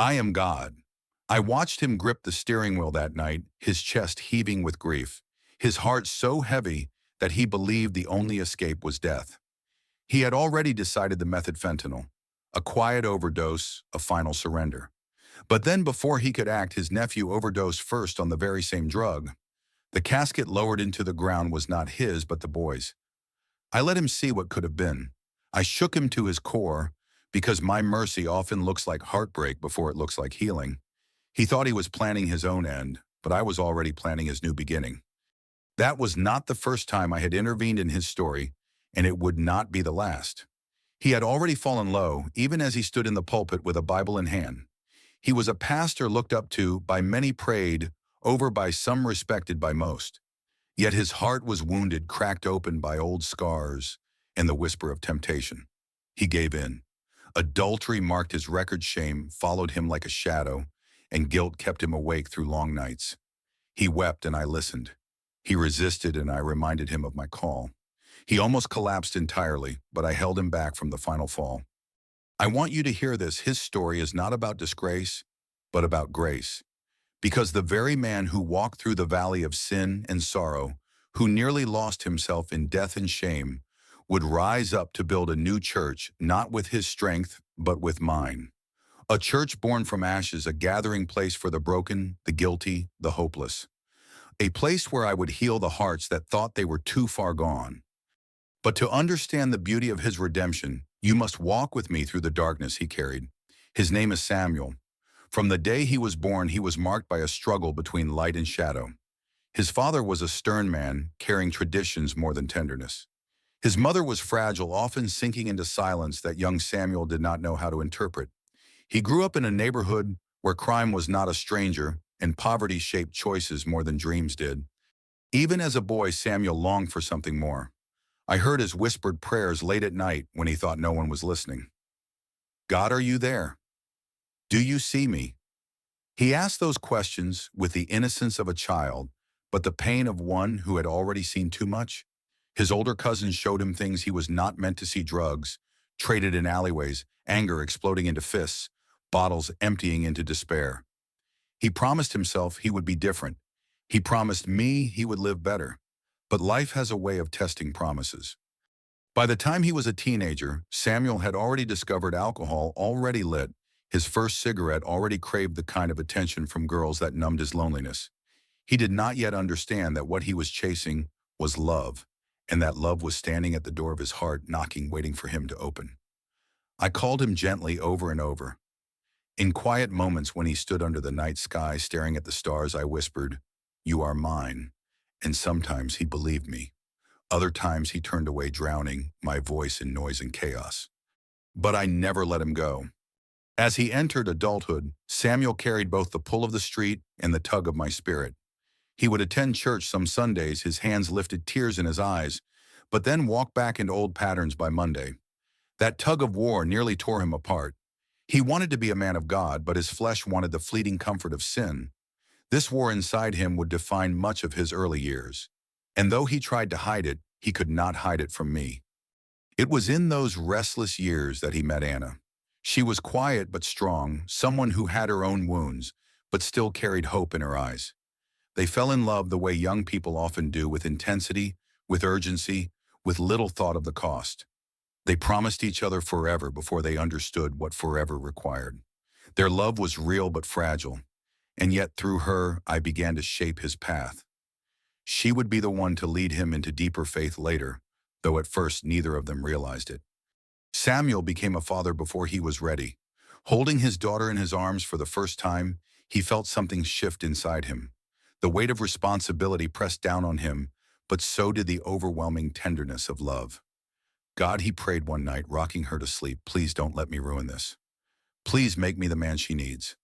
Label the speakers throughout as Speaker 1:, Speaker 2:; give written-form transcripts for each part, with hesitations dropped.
Speaker 1: I am God. I watched him grip the steering wheel that night, his chest heaving with grief, his heart so heavy that he believed the only escape was death. He had already decided the method fentanyl, a quiet overdose, a final surrender. But then before he could act, his nephew overdosed first on the very same drug. The casket lowered into the ground was not his, but the boy's. I let him see what could have been. I shook him to his core, because my mercy often looks like heartbreak before it looks like healing. He thought he was planning his own end, but I was already planning his new beginning. That was not the first time I had intervened in his story, and it would not be the last. He had already fallen low, even as he stood in the pulpit with a Bible in hand. He was a pastor looked up to by many, prayed over by some, respected by most. Yet his heart was wounded, cracked open by old scars and the whisper of temptation. He gave in. Adultery marked his record, shame followed him like a shadow, and guilt kept him awake through long nights. He wept and I listened. He resisted and I reminded him of my call. He almost collapsed entirely, but I held him back from the final fall. I want you to hear this. His story is not about disgrace, but about grace. Because the very man who walked through the valley of sin and sorrow, who nearly lost himself in death and shame, would rise up to build a new church, not with his strength, but with mine. A church born from ashes, a gathering place for the broken, the guilty, the hopeless. A place where I would heal the hearts that thought they were too far gone. But to understand the beauty of his redemption, you must walk with me through the darkness he carried. His name is Samuel. From the day he was born, he was marked by a struggle between light and shadow. His father was a stern man, carrying traditions more than tenderness. His mother was fragile, often sinking into silence that young Samuel did not know how to interpret. He grew up in a neighborhood where crime was not a stranger and poverty shaped choices more than dreams did. Even as a boy, Samuel longed for something more. I heard his whispered prayers late at night when he thought no one was listening. God, are you there? Do you see me? He asked those questions with the innocence of a child, but the pain of one who had already seen too much. His older cousins showed him things he was not meant to see: drugs, traded in alleyways, anger exploding into fists, bottles emptying into despair. He promised himself he would be different. He promised me he would live better. But life has a way of testing promises. By the time he was a teenager, Samuel had already discovered alcohol, already lit. His first cigarette already craved the kind of attention from girls that numbed his loneliness. He did not yet understand that what he was chasing was love, and that love was standing at the door of his heart, knocking, waiting for him to open. I called him gently over and over. In quiet moments when he stood under the night sky staring at the stars, I whispered, "You are mine." And sometimes he believed me. Other times he turned away, drowning my voice in noise and chaos. But I never let him go. As he entered adulthood, Samuel carried both the pull of the street and the tug of my spirit. He would attend church some Sundays, his hands lifted, tears in his eyes, but then walk back into old patterns by Monday. That tug of war nearly tore him apart. He wanted to be a man of God, but his flesh wanted the fleeting comfort of sin. This war inside him would define much of his early years. And though he tried to hide it, he could not hide it from me. It was in those restless years that he met Anna. She was quiet but strong, someone who had her own wounds, but still carried hope in her eyes. They fell in love the way young people often do, with intensity, with urgency, with little thought of the cost. They promised each other forever before they understood what forever required. Their love was real but fragile, and yet through her I began to shape his path. She would be the one to lead him into deeper faith later, though at first neither of them realized it. Samuel became a father before he was ready. Holding his daughter in his arms for the first time, he felt something shift inside him. The weight of responsibility pressed down on him, but so did the overwhelming tenderness of love. God, he prayed one night, rocking her to sleep, please don't let me ruin this. Please make me the man she needs.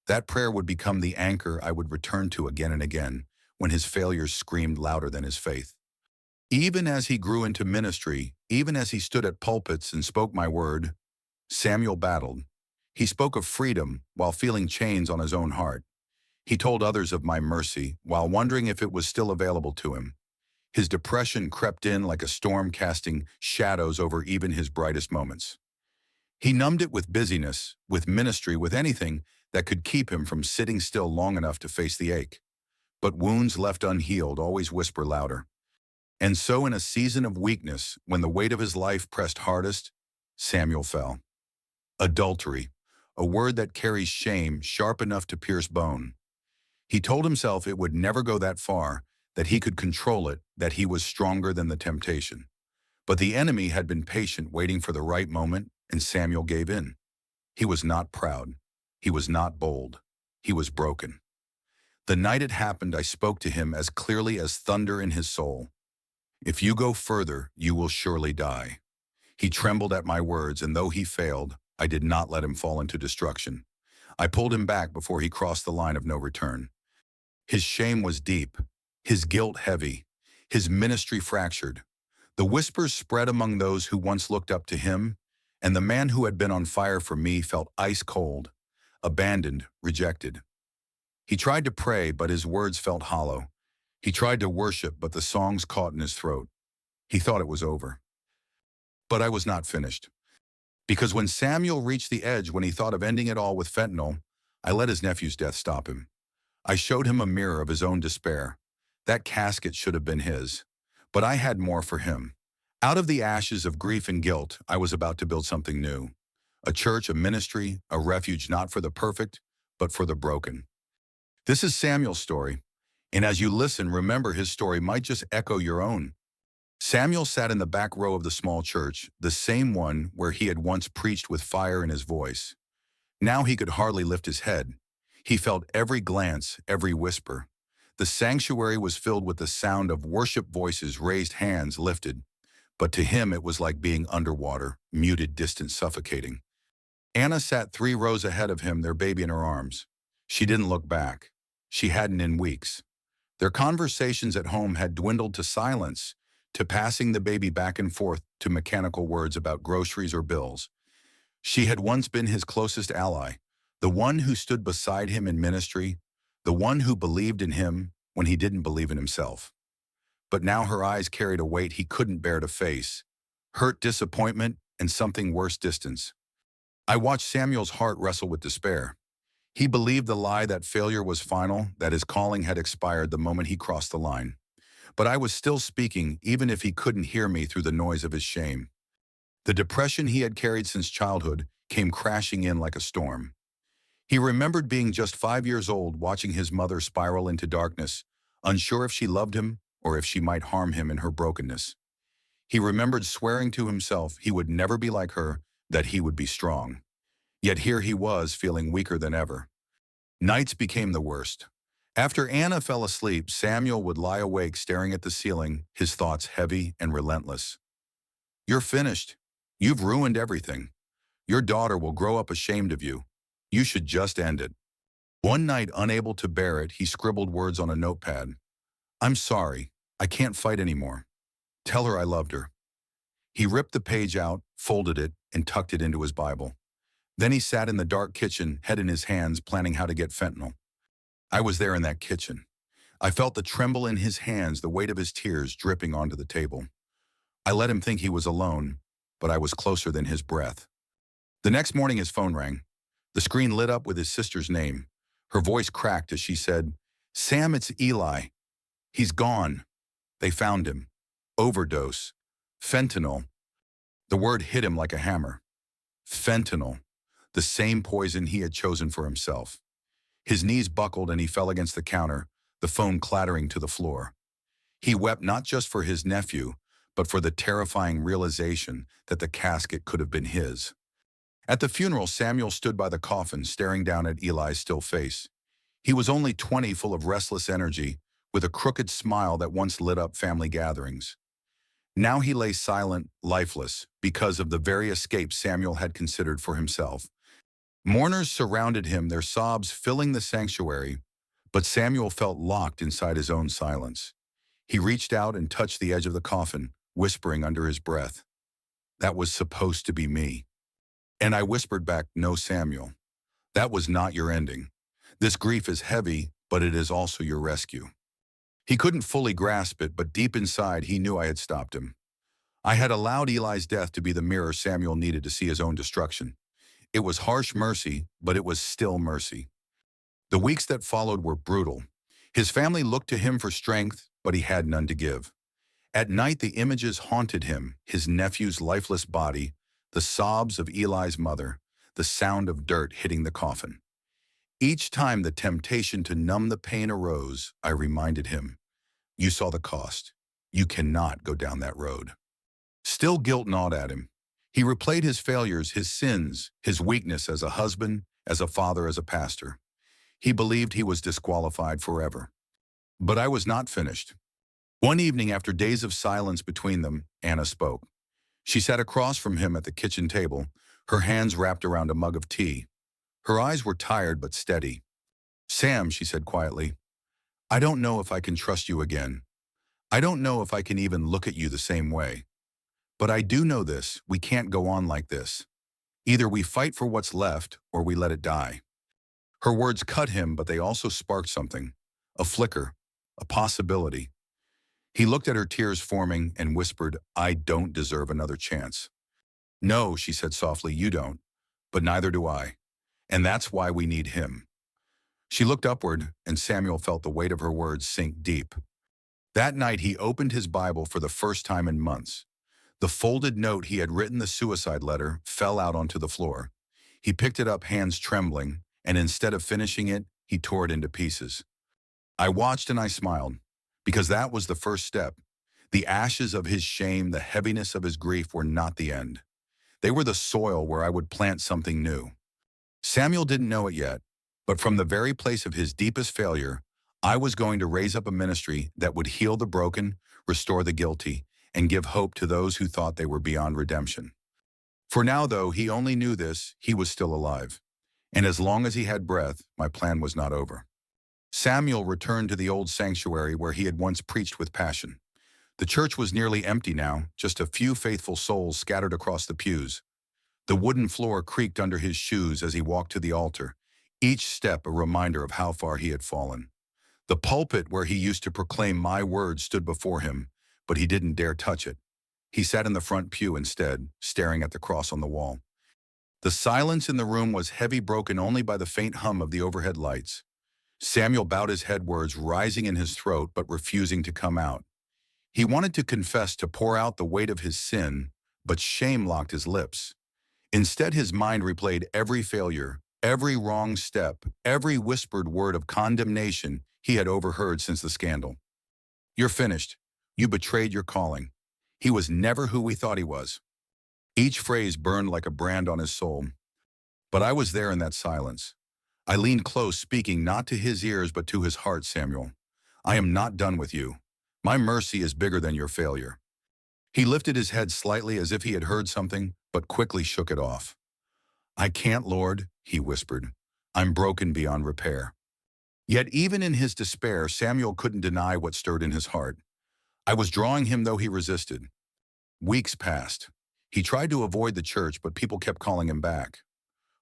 Speaker 1: That prayer would become the anchor I would return to again and again when his failures screamed louder than his faith. Even as he grew into ministry, even as he stood at pulpits and spoke my word, Samuel battled. He spoke of freedom while feeling chains on his own heart. He told others of my mercy while wondering if it was still available to him. His depression crept in like a storm, casting shadows over even his brightest moments. He numbed it with busyness, with ministry, with anything that could keep him from sitting still long enough to face the ache. But wounds left unhealed always whisper louder. And so in a season of weakness, when the weight of his life pressed hardest, Samuel fell. Adultery, a word that carries shame sharp enough to pierce bone. He told himself it would never go that far, that he could control it, that he was stronger than the temptation. But the enemy had been patient, waiting for the right moment, and Samuel gave in. He was not proud. He was not bold. He was broken. The night it happened, I spoke to him as clearly as thunder in his soul. If you go further, you will surely die. He trembled at my words, and though he failed, I did not let him fall into destruction. I pulled him back before he crossed the line of no return. His shame was deep, his guilt heavy, his ministry fractured. The whispers spread among those who once looked up to him, and the man who had been on fire for me felt ice cold, abandoned, rejected. He tried to pray, but his words felt hollow. He tried to worship, but the songs caught in his throat. He thought it was over. But I was not finished. Because when Samuel reached the edge, when he thought of ending it all with fentanyl, I let his nephew's death stop him. I showed him a mirror of his own despair. That casket should have been his. But I had more for him. Out of the ashes of grief and guilt, I was about to build something new. A church, a ministry, a refuge not for the perfect, but for the broken. This is Samuel's story. And as you listen, remember his story might just echo your own. Samuel sat in the back row of the small church, the same one where he had once preached with fire in his voice. Now he could hardly lift his head. He felt every glance, every whisper. The sanctuary was filled with the sound of worship voices, raised hands lifted. But to him it was like being underwater, muted, distant, suffocating. Anna sat 3 rows ahead of him, their baby in her arms. She didn't look back. She hadn't in weeks. Their conversations at home had dwindled to silence, to passing the baby back and forth, to mechanical words about groceries or bills. She had once been his closest ally, the one who stood beside him in ministry, the one who believed in him when he didn't believe in himself. But now her eyes carried a weight he couldn't bear to face, hurt, disappointment, and something worse, distance. I watched Samuel's heart wrestle with despair. He believed the lie that failure was final, that his calling had expired the moment he crossed the line. But I was still speaking, even if he couldn't hear me through the noise of his shame. The depression he had carried since childhood came crashing in like a storm. He remembered being just 5 years old, watching his mother spiral into darkness, unsure if she loved him or if she might harm him in her brokenness. He remembered swearing to himself he would never be like her, that he would be strong. Yet here he was, feeling weaker than ever. Nights became the worst. After Anna fell asleep, Samuel would lie awake staring at the ceiling, his thoughts heavy and relentless. "You're finished. You've ruined everything. Your daughter will grow up ashamed of you. You should just end it." One night, unable to bear it, he scribbled words on a notepad. "I'm sorry. I can't fight anymore. Tell her I loved her." He ripped the page out, folded it, and tucked it into his Bible. Then he sat in the dark kitchen, head in his hands, planning how to get fentanyl. I was there in that kitchen. I felt the tremble in his hands, the weight of his tears dripping onto the table. I let him think he was alone, but I was closer than his breath. The next morning his phone rang. The screen lit up with his sister's name. Her voice cracked as she said, "Sam, it's Eli. He's gone. They found him. Overdose. Fentanyl." The word hit him like a hammer. Fentanyl. The same poison he had chosen for himself. His knees buckled and he fell against the counter, the phone clattering to the floor. He wept not just for his nephew, but for the terrifying realization that the casket could have been his. At the funeral, Samuel stood by the coffin, staring down at Eli's still face. He was only 20, full of restless energy, with a crooked smile that once lit up family gatherings. Now he lay silent, lifeless, because of the very escape Samuel had considered for himself. Mourners surrounded him, their sobs filling the sanctuary, but Samuel felt locked inside his own silence. He reached out and touched the edge of the coffin, whispering under his breath, "That was supposed to be me." And I whispered back, "No, Samuel, that was not your ending. This grief is heavy, but it is also your rescue." He couldn't fully grasp it, but deep inside he knew I had stopped him. I had allowed Eli's death to be the mirror Samuel needed to see his own destruction. It was harsh mercy, but it was still mercy. The weeks that followed were brutal. His family looked to him for strength, but he had none to give. At night, the images haunted him, his nephew's lifeless body, the sobs of Eli's mother, the sound of dirt hitting the coffin. Each time the temptation to numb the pain arose, I reminded him, "You saw the cost. You cannot go down that road." Still guilt gnawed at him. He replayed his failures, his sins, his weakness as a husband, as a father, as a pastor. He believed he was disqualified forever. But I was not finished. One evening, after days of silence between them, Anna spoke. She sat across from him at the kitchen table, her hands wrapped around a mug of tea. Her eyes were tired but steady. "Sam," she said quietly, "I don't know if I can trust you again. I don't know if I can even look at you the same way. But I do know this, we can't go on like this. Either we fight for what's left, or we let it die." Her words cut him, but they also sparked something. A flicker, a possibility. He looked at her tears forming and whispered, "I don't deserve another chance." "No," she said softly, "you don't. But neither do I. And that's why we need him." She looked upward, and Samuel felt the weight of her words sink deep. That night, he opened his Bible for the first time in months. The folded note he had written the suicide letter fell out onto the floor. He picked it up, hands trembling, and instead of finishing it, he tore it into pieces. I watched and I smiled, because that was the first step. The ashes of his shame, the heaviness of his grief were not the end. They were the soil where I would plant something new. Samuel didn't know it yet, but from the very place of his deepest failure, I was going to raise up a ministry that would heal the broken, restore the guilty, and give hope to those who thought they were beyond redemption. For now, though he only knew this, he was still alive. And as long as he had breath, my plan was not over. Samuel returned to the old sanctuary where he had once preached with passion. The church was nearly empty now, just a few faithful souls scattered across the pews. The wooden floor creaked under his shoes as he walked to the altar, each step a reminder of how far he had fallen. The pulpit where he used to proclaim my words stood before him, but he didn't dare touch it. He sat in the front pew instead, staring at the cross on the wall. The silence in the room was heavy, broken only by the faint hum of the overhead lights. Samuel bowed his head, words rising in his throat but refusing to come out. He wanted to confess, to pour out the weight of his sin, but shame locked his lips. Instead, his mind replayed every failure, every wrong step, every whispered word of condemnation he had overheard since the scandal. "You're finished. You betrayed your calling. He was never who we thought he was." Each phrase burned like a brand on his soul. But I was there in that silence. I leaned close, speaking not to his ears but to his heart. "Samuel, I am not done with you. My mercy is bigger than your failure." He lifted his head slightly as if he had heard something, but quickly shook it off. "I can't, Lord," he whispered. "I'm broken beyond repair." Yet even in his despair, Samuel couldn't deny what stirred in his heart. I was drawing him, though he resisted. Weeks passed. He tried to avoid the church, but people kept calling him back.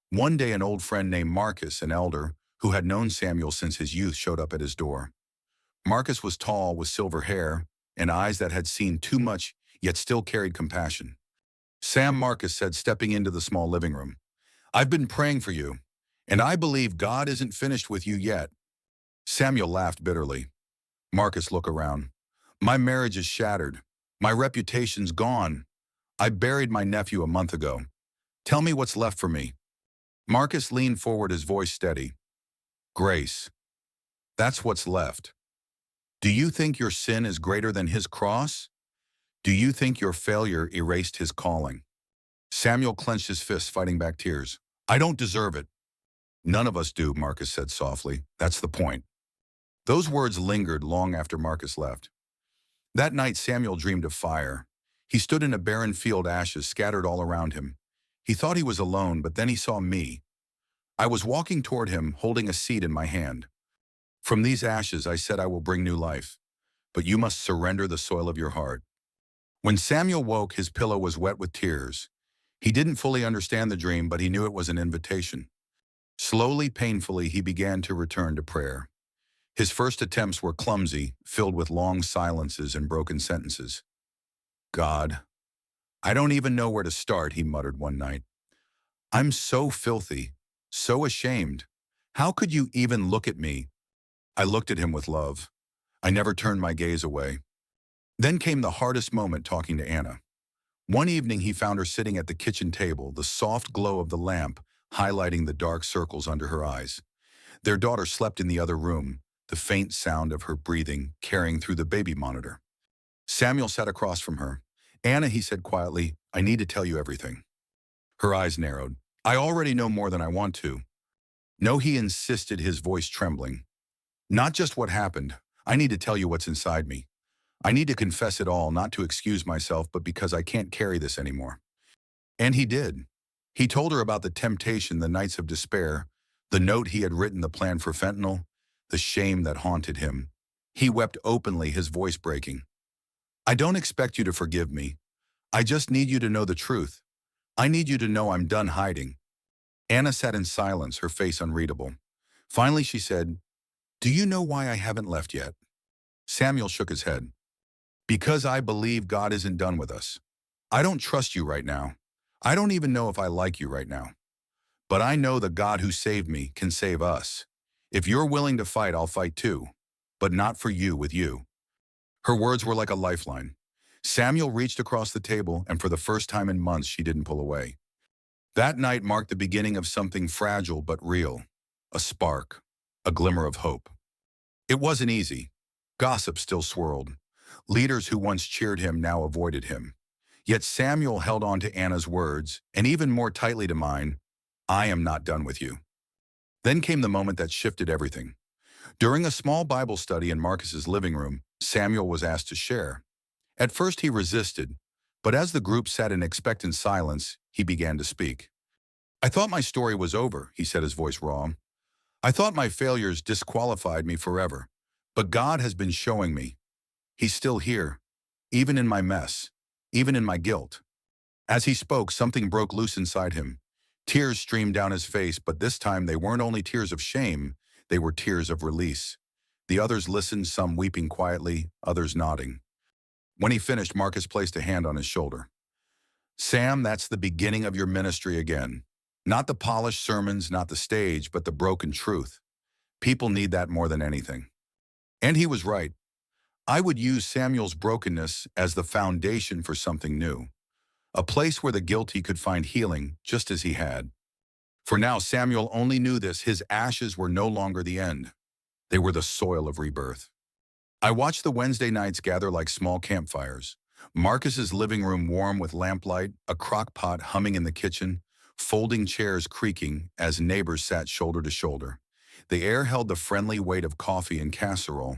Speaker 1: One day, an old friend named Marcus, an elder who had known Samuel since his youth, showed up at his door. Marcus was tall, with silver hair and eyes that had seen too much, yet still carried compassion. "Sam," Marcus said, stepping into the small living room, "I've been praying for you, and I believe God isn't finished with you yet." Samuel laughed bitterly. "Marcus, look around. My marriage is shattered. My reputation's gone. I buried my nephew a month ago. Tell me what's left for me." Marcus leaned forward, his voice steady. "Grace. That's what's left. Do you think your sin is greater than his cross? Do you think your failure erased his calling?" Samuel clenched his fists, fighting back tears. "I don't deserve it." "None of us do," Marcus said softly. "That's the point." Those words lingered long after Marcus left. That night, Samuel dreamed of fire. He stood in a barren field, ashes scattered all around him. He thought he was alone, but then he saw me. I was walking toward him, holding a seed in my hand. "From these ashes," I said, "I will bring new life. But you must surrender the soil of your heart." When Samuel woke, his pillow was wet with tears. He didn't fully understand the dream, but he knew it was an invitation. Slowly, painfully, he began to return to prayer. His first attempts were clumsy, filled with long silences and broken sentences. "God, I don't even know where to start," he muttered one night. I'm so filthy, so ashamed. How could you even look at me? I looked at him with love. I never turned my gaze away. Then came the hardest moment talking to Anna. One evening he found her sitting at the kitchen table, the soft glow of the lamp highlighting the dark circles under her eyes. Their daughter slept in the other room, the faint sound of her breathing carrying through the baby monitor. Samuel sat across from her. Anna, he said quietly, I need to tell you everything. Her eyes narrowed. I already know more than I want to. No, he insisted, his voice trembling. Not just what happened. I need to tell you what's inside me. I need to confess it all, not to excuse myself, but because I can't carry this anymore. And he did. He told her about the temptation, the nights of despair, the note he had written, the plan for fentanyl, the shame that haunted him. He wept openly, his voice breaking. I don't expect you to forgive me. I just need you to know the truth. I need you to know I'm done hiding. Anna sat in silence, her face unreadable. Finally, she said, Do you know why I haven't left yet? Samuel shook his head. Because I believe God isn't done with us. I don't trust you right now. I don't even know if I like you right now. But I know the God who saved me can save us. If you're willing to fight, I'll fight too. But not for you, with you. Her words were like a lifeline. Samuel reached across the table, and for the first time in months, she didn't pull away. That night marked the beginning of something fragile but real. A spark. A glimmer of hope. It wasn't easy. Gossip still swirled. Leaders who once cheered him now avoided him. Yet Samuel held on to Anna's words, and even more tightly to mine, I am not done with you. Then came the moment that shifted everything. During a small Bible study in Marcus's living room, Samuel was asked to share. At first he resisted, but as the group sat in expectant silence, he began to speak. I thought my story was over, he said, his voice raw. I thought my failures disqualified me forever. But God has been showing me. He's still here, even in my mess, even in my guilt. As he spoke, something broke loose inside him. Tears streamed down his face, but this time they weren't only tears of shame, they were tears of release. The others listened, some weeping quietly, others nodding. When he finished, Marcus placed a hand on his shoulder. Sam, that's the beginning of your ministry again. Not the polished sermons, not the stage, but the broken truth. People need that more than anything. And he was right. I would use Samuel's brokenness as the foundation for something new. A place where the guilty could find healing, just as he had. For now, Samuel only knew this: his ashes were no longer the end. They were the soil of rebirth. I watched the Wednesday nights gather like small campfires. Marcus's living room warm with lamplight, a crock pot humming in the kitchen, folding chairs creaking as neighbors sat shoulder to shoulder. The air held the friendly weight of coffee and casserole,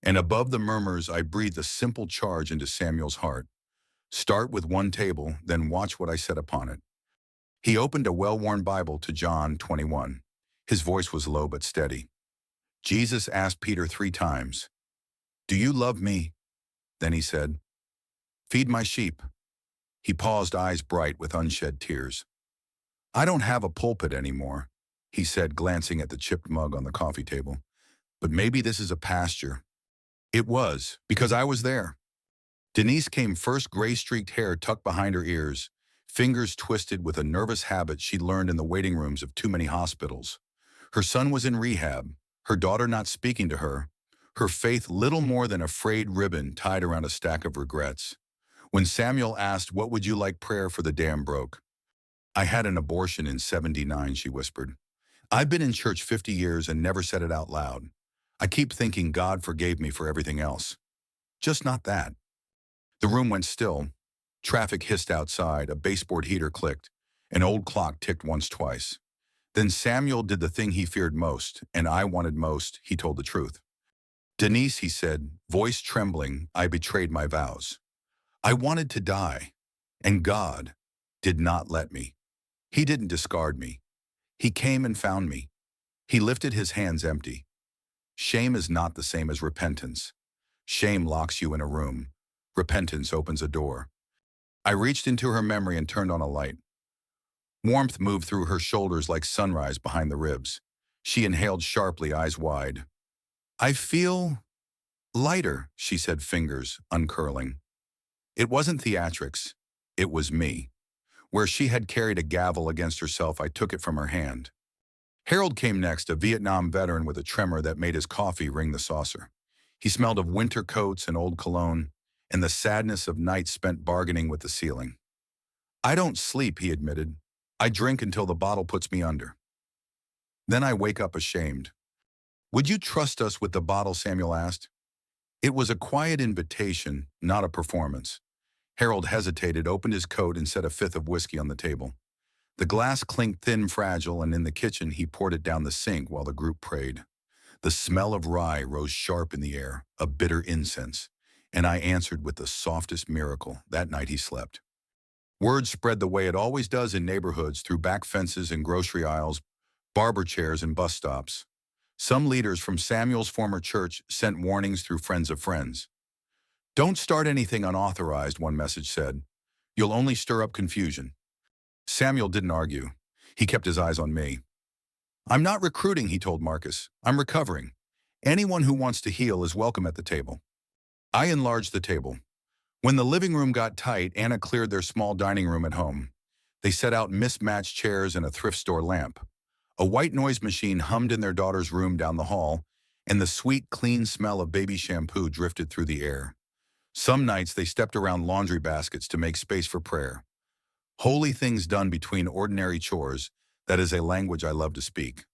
Speaker 1: and above the murmurs I breathed a simple charge into Samuel's heart. Start with one table, then watch what I set upon it. He opened a well-worn Bible to John 21. His voice was low but steady. Jesus asked Peter 3 times, Do you love me? Then he said, Feed my sheep. He paused, eyes bright with unshed tears. I don't have a pulpit anymore, he said, glancing at the chipped mug on the coffee table. But maybe this is a pasture. It was, because I was there. Denise came first, gray-streaked hair tucked behind her ears, fingers twisted with a nervous habit she learned in the waiting rooms of too many hospitals. Her son was in rehab, her daughter not speaking to her, her faith little more than a frayed ribbon tied around a stack of regrets. When Samuel asked, What would you like prayer for? The dam broke. I had an abortion in '79, she whispered. I've been in church 50 years and never said it out loud. I keep thinking God forgave me for everything else. Just not that. The room went still. Traffic hissed outside, a baseboard heater clicked, an old clock ticked once, twice. Then Samuel did the thing he feared most, and I wanted most. He told the truth. Denise, he said, voice trembling, I betrayed my vows. I wanted to die, and God did not let me. He didn't discard me. He came and found me. He lifted his hands empty. Shame is not the same as repentance. Shame locks you in a room. Repentance opens a door. I reached into her memory and turned on a light. Warmth moved through her shoulders like sunrise behind the ribs. She inhaled sharply, eyes wide. I feel lighter, she said, fingers uncurling. It wasn't theatrics. It was me. Where she had carried a gavel against herself, I took it from her hand. Harold came next, a Vietnam veteran with a tremor that made his coffee ring the saucer. He smelled of winter coats and old cologne, and the sadness of nights spent bargaining with the ceiling. I don't sleep, he admitted. I drink until the bottle puts me under. Then I wake up ashamed. Would you trust us with the bottle, Samuel asked. It was a quiet invitation, not a performance. Harold hesitated, opened his coat, and set a fifth of whiskey on the table. The glass clinked thin, fragile, and in the kitchen he poured it down the sink while the group prayed. The smell of rye rose sharp in the air, a bitter incense, and I answered with the softest miracle. That night he slept. Word spread the way it always does in neighborhoods, through back fences and grocery aisles, barber chairs and bus stops. Some leaders from Samuel's former church sent warnings through friends of friends. Don't start anything unauthorized, one message said. You'll only stir up confusion. Samuel didn't argue. He kept his eyes on me. I'm not recruiting, he told Marcus. I'm recovering. Anyone who wants to heal is welcome at the table. I enlarged the table. When the living room got tight, Anna cleared their small dining room at home. They set out mismatched chairs and a thrift store lamp. A white noise machine hummed in their daughter's room down the hall, and the sweet, clean smell of baby shampoo drifted through the air. Some nights they stepped around laundry baskets to make space for prayer. Holy things done between ordinary chores, that is a language I love to speak.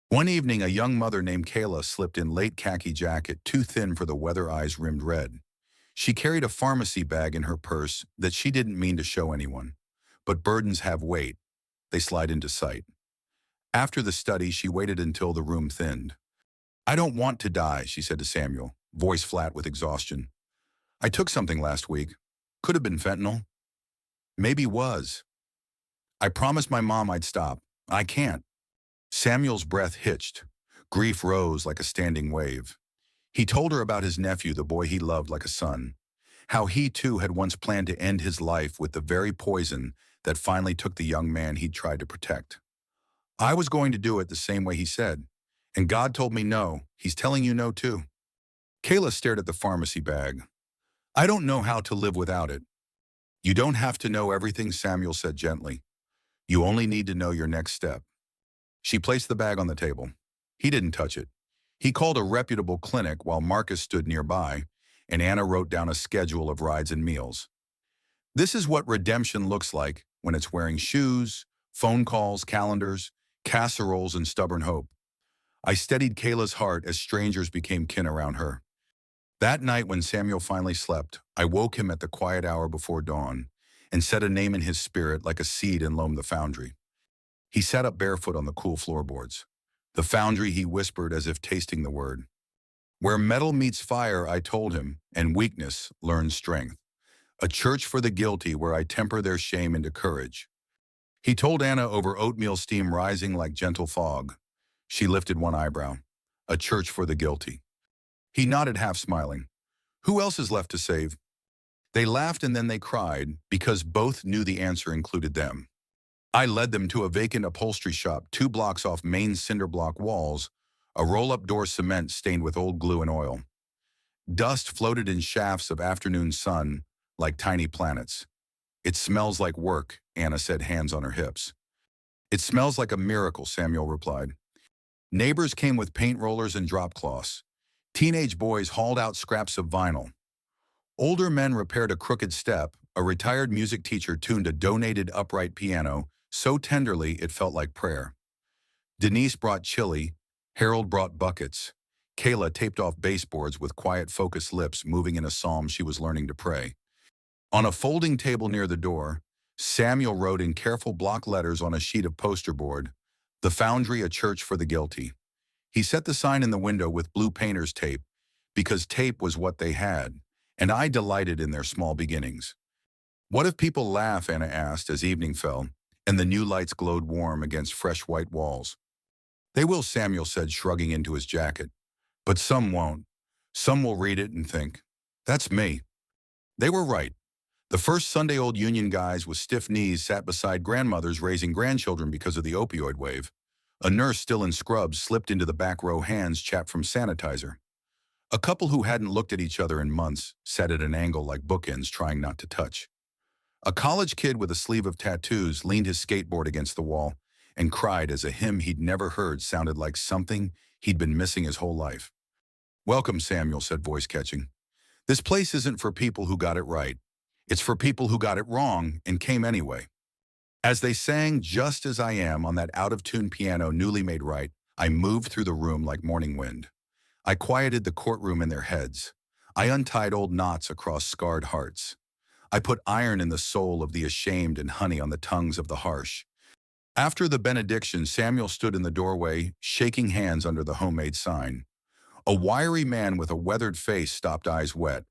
Speaker 1: One evening, a young mother named Kayla slipped in late khaki jacket, too thin for the weather eyes rimmed red. She carried a pharmacy bag in her purse that she didn't mean to show anyone. But burdens have weight. They slide into sight. After the study, she waited until the room thinned. I don't want to die, she said to Samuel, voice flat with exhaustion. I took something last week. Could have been fentanyl. Maybe was. I promised my mom I'd stop. I can't. Samuel's breath hitched. Grief rose like a standing wave. He told her about his nephew, the boy he loved like a son. How he too had once planned to end his life with the very poison that finally took the young man he'd tried to protect. I was going to do it the same way he said. And God told me no. He's telling you no too. Kayla stared at the pharmacy bag. I don't know how to live without it. You don't have to know everything, Samuel said gently. You only need to know your next step. She placed the bag on the table. He didn't touch it. He called a reputable clinic while Marcus stood nearby, and Anna wrote down a schedule of rides and meals. This is what redemption looks like when it's wearing shoes, phone calls, calendars, casseroles, and stubborn hope. I steadied Kayla's heart as strangers became kin around her. That night when Samuel finally slept, I woke him at the quiet hour before dawn and set a name in his spirit like a seed in Loam the Foundry. He sat up barefoot on the cool floorboards. The foundry, he whispered as if tasting the word. Where metal meets fire, I told him, and weakness learns strength. A church for the guilty where I temper their shame into courage. He told Anna over oatmeal steam rising like gentle fog. She lifted one eyebrow. A church for the guilty. He nodded, half smiling. Who else is left to save? They laughed and then they cried, because both knew the answer included them. I led them to a vacant upholstery shop 2 blocks off main cinder block walls, a roll-up door cement stained with old glue and oil. Dust floated in shafts of afternoon sun like tiny planets. It smells like work, Anna said, hands on her hips. It smells like a miracle, Samuel replied. Neighbors came with paint rollers and drop cloths. Teenage boys hauled out scraps of vinyl. Older men repaired a crooked step. A retired music teacher tuned a donated upright piano so tenderly it felt like prayer. Denise brought chili. Harold brought buckets. Kayla taped off baseboards with quiet, focused lips moving in a psalm she was learning to pray. On a folding table near the door, Samuel wrote in careful block letters on a sheet of poster board, "The Foundry, a church for the guilty." He set the sign in the window with blue painter's tape, because tape was what they had, and I delighted in their small beginnings. What if people laugh, Anna asked as evening fell, and the new lights glowed warm against fresh white walls. They will, Samuel said, shrugging into his jacket. But some won't. Some will read it and think, that's me. They were right. The first Sunday old union guys with stiff knees sat beside grandmothers raising grandchildren because of the opioid wave. A nurse still in scrubs slipped into the back row, hands chapped from sanitizer. A couple who hadn't looked at each other in months sat at an angle like bookends, trying not to touch. A college kid with a sleeve of tattoos leaned his skateboard against the wall and cried as a hymn he'd never heard sounded like something he'd been missing his whole life. "Welcome, Samuel," said voice catching. "This place isn't for people who got it right. It's for people who got it wrong and came anyway." As they sang "Just As I Am" on that out-of-tune piano newly made right, I moved through the room like morning wind. I quieted the courtroom in their heads. I untied old knots across scarred hearts. I put iron in the soul of the ashamed and honey on the tongues of the harsh. After the benediction, Samuel stood in the doorway, shaking hands under the homemade sign. A wiry man with a weathered face stopped, eyes wet.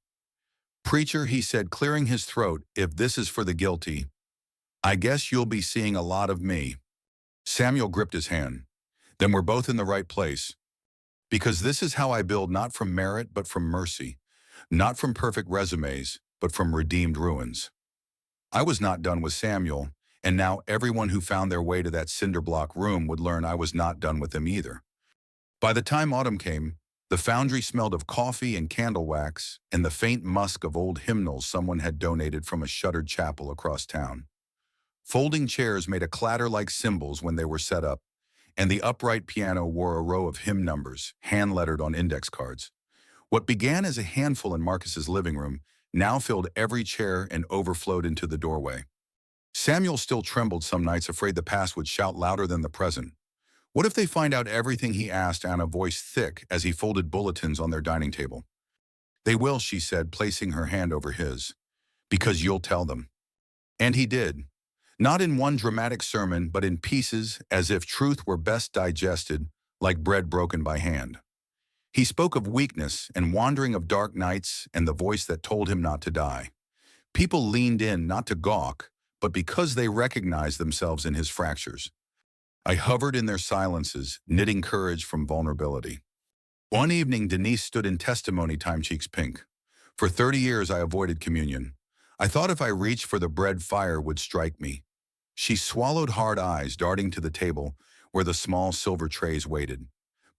Speaker 1: "Preacher," he said, clearing his throat, "if this is for the guilty, I guess you'll be seeing a lot of me." Samuel gripped his hand. "Then we're both in the right place. Because this is how I build, not from merit, but from mercy. Not from perfect resumes, but from redeemed ruins." I was not done with Samuel, and now everyone who found their way to that cinder block room would learn I was not done with them either. By the time autumn came, the foundry smelled of coffee and candle wax and the faint musk of old hymnals someone had donated from a shuttered chapel across town. Folding chairs made a clatter like cymbals when they were set up, and the upright piano wore a row of hymn numbers, hand-lettered on index cards. What began as a handful in Marcus's living room now filled every chair and overflowed into the doorway. Samuel still trembled some nights, afraid the past would shout louder than the present. What if they find out everything he asked, Anna, voice thick as he folded bulletins on their dining table? "They will," she said, placing her hand over his. "Because you'll tell them." And he did. Not in one dramatic sermon, but in pieces, as if truth were best digested, like bread broken by hand. He spoke of weakness and wandering, of dark nights and the voice that told him not to die. People leaned in not to gawk, but because they recognized themselves in his fractures. I hovered in their silences, knitting courage from vulnerability. One evening, Denise stood in testimony time, cheeks pink. For 30 years, I avoided communion. I thought if I reached for the bread, fire would strike me. She swallowed, hard eyes darting to the table where the small silver trays waited.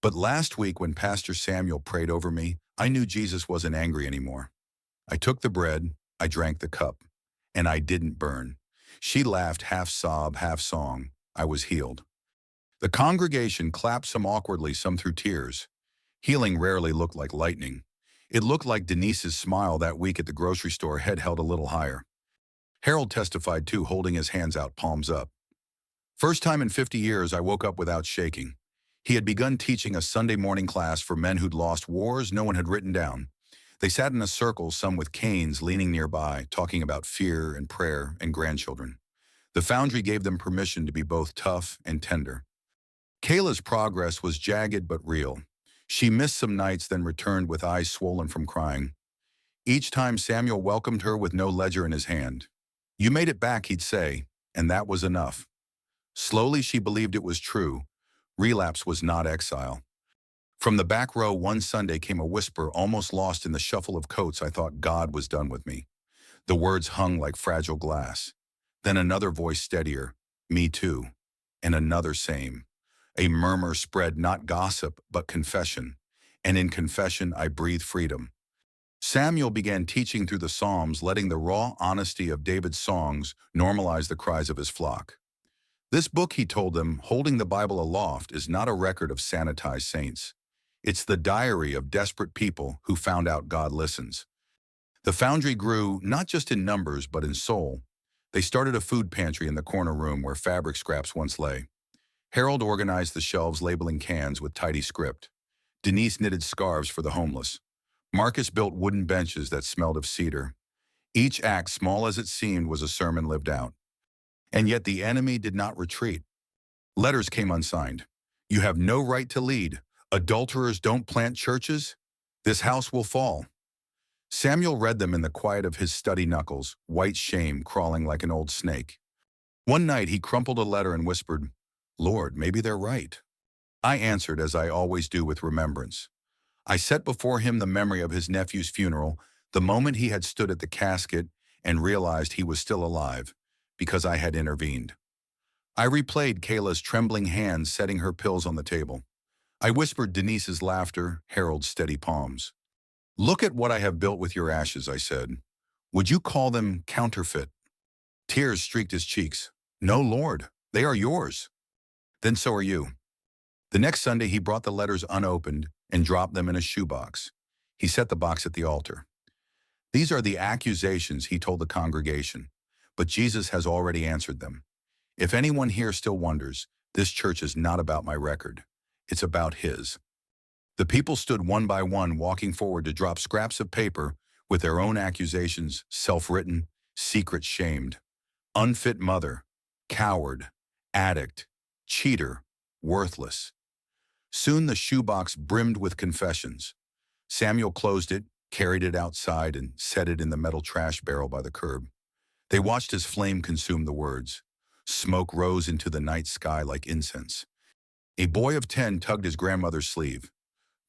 Speaker 1: But last week, when Pastor Samuel prayed over me, I knew Jesus wasn't angry anymore. I took the bread, I drank the cup, and I didn't burn. She laughed, half sob, half song. I was healed. The congregation clapped, some awkwardly, some through tears. Healing rarely looked like lightning. It looked like Denise's smile that week at the grocery store, head held a little higher. Harold testified too, holding his hands out, palms up. "First time in 50 years I woke up without shaking." He had begun teaching a Sunday morning class for men who'd lost wars no one had written down. They sat in a circle, some with canes leaning nearby, talking about fear and prayer and grandchildren. The foundry gave them permission to be both tough and tender. Kayla's progress was jagged but real. She missed some nights, then returned with eyes swollen from crying. Each time Samuel welcomed her with no ledger in his hand. "You made it back," he'd say, and that was enough. Slowly she believed it was true. Relapse was not exile. From the back row one Sunday came a whisper, almost lost in the shuffle of coats. I thought God was done with me. The words hung like fragile glass. Then another voice, steadier, "Me too." And another, same. A murmur spread, not gossip, but confession. And in confession, I breathed freedom. Samuel began teaching through the Psalms, letting the raw honesty of David's songs normalize the cries of his flock. This book, he told them, holding the Bible aloft, is not a record of sanitized saints. It's the diary of desperate people who found out God listens. The foundry grew not just in numbers, but in soul. They started a food pantry in the corner room where fabric scraps once lay. Harold organized the shelves, labeling cans with tidy script. Denise knitted scarves for the homeless. Marcus built wooden benches that smelled of cedar. Each act, small as it seemed, was a sermon lived out. And yet the enemy did not retreat. Letters came unsigned. "You have no right to lead. Adulterers don't plant churches. This house will fall." Samuel read them in the quiet of his study knuckles, white shame crawling like an old snake. One night he crumpled a letter and whispered, "Lord, maybe they're right." I answered, as I always do, with remembrance. I set before him the memory of his nephew's funeral, the moment he had stood at the casket and realized he was still alive, because I had intervened. I replayed Kayla's trembling hands setting her pills on the table. I whispered Denise's laughter, Harold's steady palms. "Look at what I have built with your ashes," I said. "Would you call them counterfeit?" Tears streaked his cheeks. No, Lord, they are yours. Then so are you. The next Sunday he brought the letters unopened and dropped them in a shoebox. He set the box at the altar. These are the accusations, he told the congregation, but Jesus has already answered them. If anyone here still wonders, this church is not about my record. It's about his. The people stood one by one, walking forward to drop scraps of paper with their own accusations, self-written, secret-shamed. Unfit mother, coward, addict, cheater, worthless. Soon the shoebox brimmed with confessions. Samuel closed it, carried it outside, and set it in the metal trash barrel by the curb. They watched as flame consumed the words. Smoke rose into the night sky like incense. A boy of 10 tugged his grandmother's sleeve.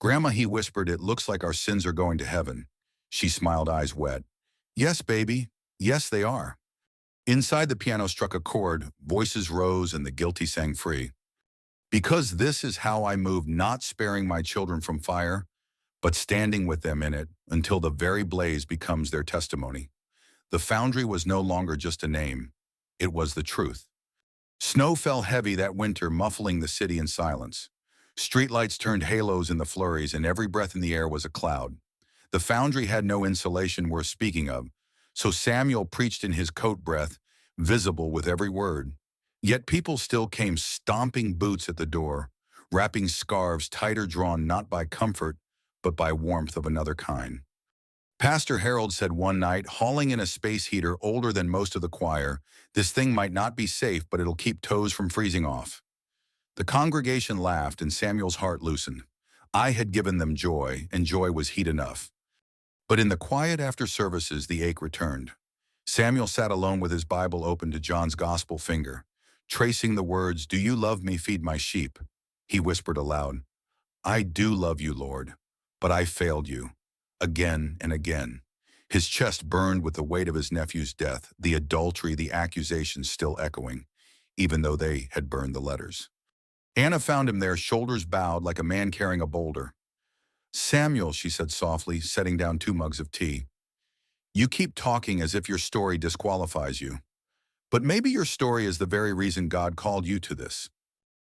Speaker 1: Grandma, he whispered, it looks like our sins are going to heaven. She smiled, eyes wet. Yes, baby. Yes, they are. Inside, the piano struck a chord, voices rose, and the guilty sang free. Because this is how I move, not sparing my children from fire, but standing with them in it until the very blaze becomes their testimony. The foundry was no longer just a name. It was the truth. Snow fell heavy that winter, muffling the city in silence. Streetlights turned halos in the flurries, and every breath in the air was a cloud. The foundry had no insulation worth speaking of, so Samuel preached in his coat breath, visible with every word. Yet people still came stomping boots at the door, wrapping scarves tighter drawn not by comfort, but by warmth of another kind. Pastor Harold said one night, hauling in a space heater older than most of the choir, this thing might not be safe, but it'll keep toes from freezing off. The congregation laughed, and Samuel's heart loosened. I had given them joy, and joy was heat enough. But in the quiet after services, the ache returned. Samuel sat alone with his Bible open to John's gospel finger, tracing the words, "Do you love me, feed my sheep?" He whispered aloud, "I do love you, Lord, but I failed you." Again and again. His chest burned with the weight of his nephew's death, the adultery, the accusations still echoing, even though they had burned the letters. Anna found him there, shoulders bowed like a man carrying a boulder. "Samuel," she said softly, setting down 2 mugs of tea, "you keep talking as if your story disqualifies you. But maybe your story is the very reason God called you to this."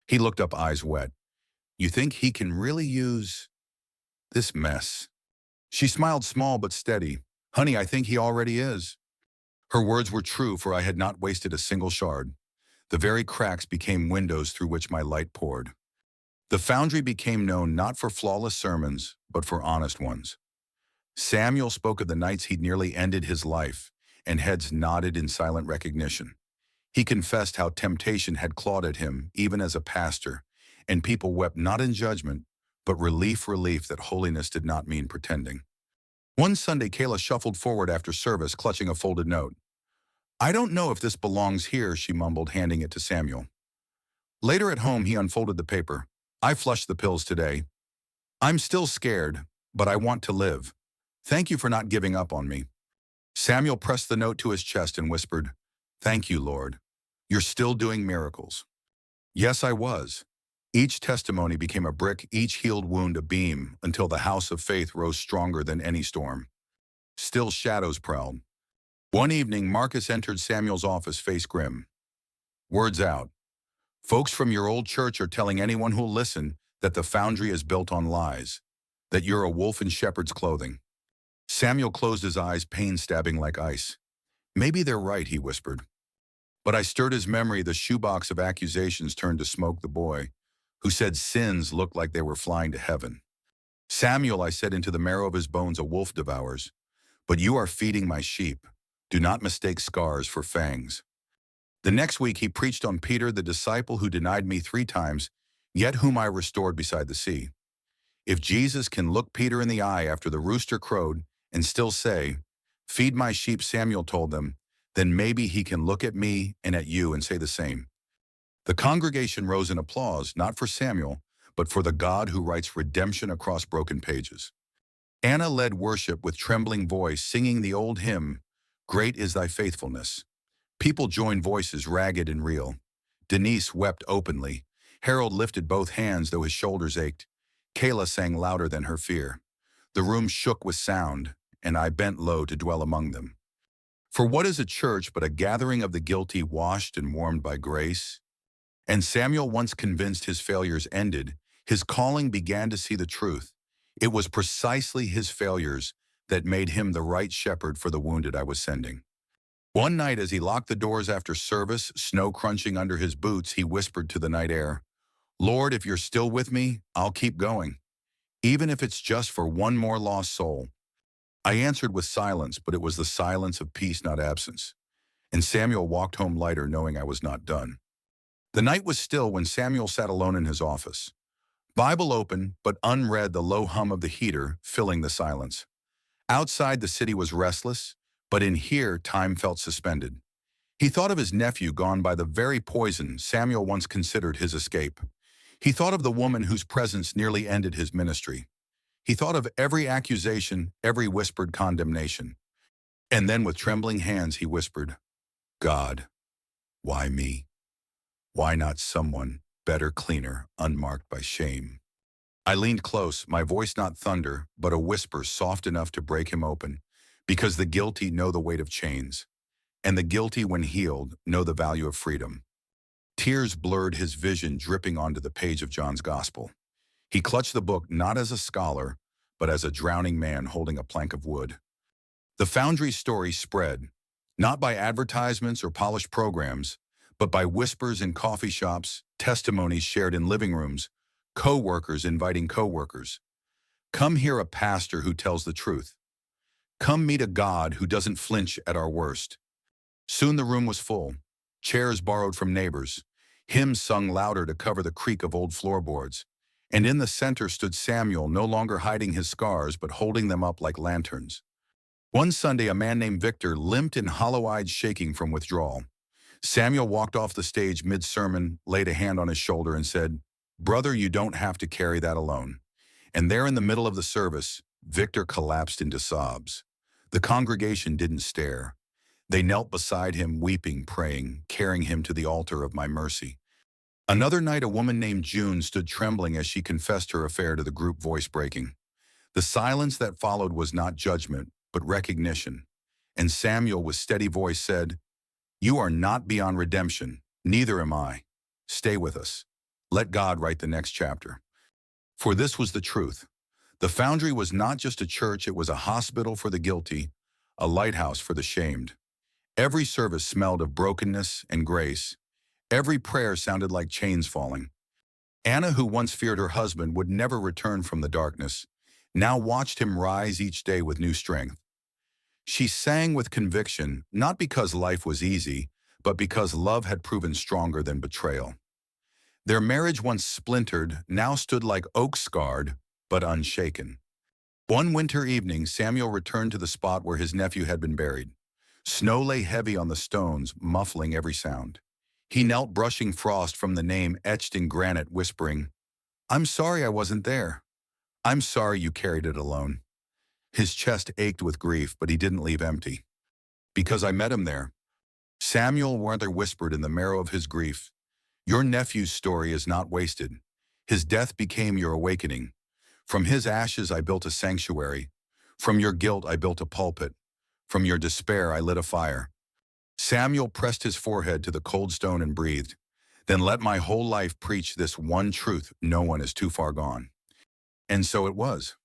Speaker 1: He looked up, eyes wet. "You think he can really use this mess?" She smiled, small but steady. "Honey, I think he already is." Her words were true, for I had not wasted a single shard. The very cracks became windows through which my light poured. The foundry became known not for flawless sermons, but for honest ones. Samuel spoke of the nights he'd nearly ended his life, and heads nodded in silent recognition. He confessed how temptation had clawed at him, even as a pastor, and people wept not in judgment, but relief that holiness did not mean pretending. One Sunday, Kayla shuffled forward after service, clutching a folded note. "I don't know if this belongs here," she mumbled, handing it to Samuel. Later at home, he unfolded the paper. "I flushed the pills today. I'm still scared, but I want to live. Thank you for not giving up on me." Samuel pressed the note to his chest and whispered, "Thank you, Lord. You're still doing miracles." Yes, I was. Each testimony became a brick, each healed wound a beam, until the house of faith rose stronger than any storm. Still shadows prowled. One evening, Marcus entered Samuel's office, face grim. "Word's out. Folks from your old church are telling anyone who'll listen that the foundry is built on lies, that you're a wolf in shepherd's clothing." Samuel closed his eyes, pain stabbing like ice. "Maybe they're right," he whispered. But I stirred his memory. The shoebox of accusations turned to smoke. The boy who said sins looked like they were flying to heaven. "Samuel," I said, "into the marrow of his bones a wolf devours. But you are feeding my sheep. Do not mistake scars for fangs." The next week he preached on Peter, the disciple who denied me 3 times, yet whom I restored beside the sea. If Jesus can look Peter in the eye after the rooster crowed and still say, "Feed my sheep," Samuel told them, then maybe he can look at me and at you and say the same. The congregation rose in applause, not for Samuel, but for the God who writes redemption across broken pages. Anna led worship with trembling voice, singing the old hymn, "Great is thy faithfulness." People joined voices, ragged and real. Denise wept openly. Harold lifted both hands, though his shoulders ached. Kayla sang louder than her fear. The room shook with sound, and I bent low to dwell among them. For what is a church but a gathering of the guilty washed and warmed by grace? And Samuel, once convinced his failures ended, his calling began to see the truth. It was precisely his failures that made him the right shepherd for the wounded I was sending. One night as he locked the doors after service, snow crunching under his boots, he whispered to the night air, "Lord, if you're still with me, I'll keep going, even if it's just for one more lost soul." I answered with silence, but it was the silence of peace, not absence. And Samuel walked home lighter, knowing I was not done. The night was still when Samuel sat alone in his office. Bible open, but unread, the low hum of the heater filling the silence. Outside, the city was restless, but in here, time felt suspended. He thought of his nephew gone by the very poison Samuel once considered his escape. He thought of the woman whose presence nearly ended his ministry. He thought of every accusation, every whispered condemnation. And then with trembling hands he whispered, "God, why me? Why not someone better, cleaner, unmarked by shame?" I leaned close, my voice not thunder, but a whisper soft enough to break him open, because the guilty know the weight of chains, and the guilty, when healed, know the value of freedom. Tears blurred his vision, dripping onto the page of John's Gospel. He clutched the book not as a scholar, but as a drowning man holding a plank of wood. The Foundry story spread, not by advertisements or polished programs, but by whispers in coffee shops, testimonies shared in living rooms, co-workers inviting co-workers. Come hear a pastor who tells the truth. Come meet a God who doesn't flinch at our worst. Soon the room was full, chairs borrowed from neighbors, hymns sung louder to cover the creak of old floorboards, and in the center stood Samuel, no longer hiding his scars but holding them up like lanterns. One Sunday, a man named Victor limped and hollow-eyed, shaking from withdrawal. Samuel walked off the stage mid-sermon, laid a hand on his shoulder and said, "Brother, you don't have to carry that alone." And there in the middle of the service, Victor collapsed into sobs. The congregation didn't stare. They knelt beside him, weeping, praying, carrying him to the altar of my mercy. Another night, a woman named June stood trembling as she confessed her affair to the group, voice breaking. The silence that followed was not judgment, but recognition. And Samuel, with steady voice, said, "You are not beyond redemption, neither am I. Stay with us. Let God write the next chapter." For this was the truth. The Foundry was not just a church, it was a hospital for the guilty, a lighthouse for the shamed. Every service smelled of brokenness and grace. Every prayer sounded like chains falling. Anna, who once feared her husband would never return from the darkness, now watched him rise each day with new strength. She sang with conviction, not because life was easy, but because love had proven stronger than betrayal. Their marriage, once splintered, now stood like oak, scarred, but unshaken. One winter evening, Samuel returned to the spot where his nephew had been buried. Snow lay heavy on the stones, muffling every sound. He knelt, brushing frost from the name etched in granite, whispering, "I'm sorry I wasn't there. I'm sorry you carried it alone." His chest ached with grief, but he didn't leave empty. "Because I met him there." Samuel Warther whispered in the marrow of his grief, "Your nephew's story is not wasted. His death became your awakening. From his ashes I built a sanctuary. From your guilt I built a pulpit. From your despair I lit a fire." Samuel pressed his forehead to the cold stone and breathed, "Then let my whole life preach this one truth: no one is too far gone." And so it was.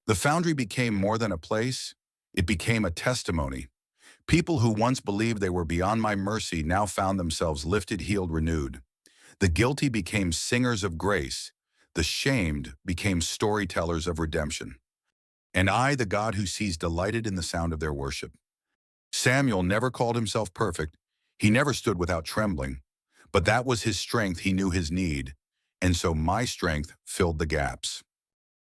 Speaker 1: The Foundry became more than a place. It became a testimony. People who once believed they were beyond my mercy now found themselves lifted, healed, renewed. The guilty became singers of grace. The shamed became storytellers of redemption. And I, the God who sees, delighted in the sound of their worship. Samuel never called himself perfect. He never stood without trembling. But that was his strength. He knew his need. And so my strength filled the gaps.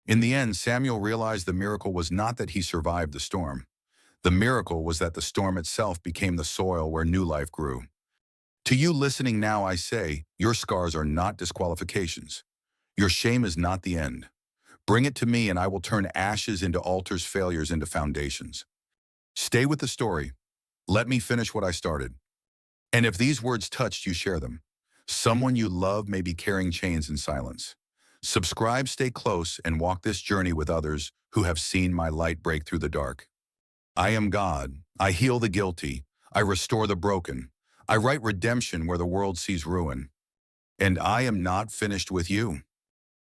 Speaker 1: In the end, Samuel realized the miracle was not that he survived the storm. The miracle was that the storm itself became the soil where new life grew. To you listening now, I say, your scars are not disqualifications. Your shame is not the end. Bring it to me and I will turn ashes into altars, failures into foundations. Stay with the story. Let me finish what I started. And if these words touched you, share them. Someone you love may be carrying chains in silence. Subscribe, stay close, and walk this journey with others who have seen my light break through the dark. I am God. I heal the guilty. I restore the broken. I write redemption where the world sees ruin. And I am not finished with you.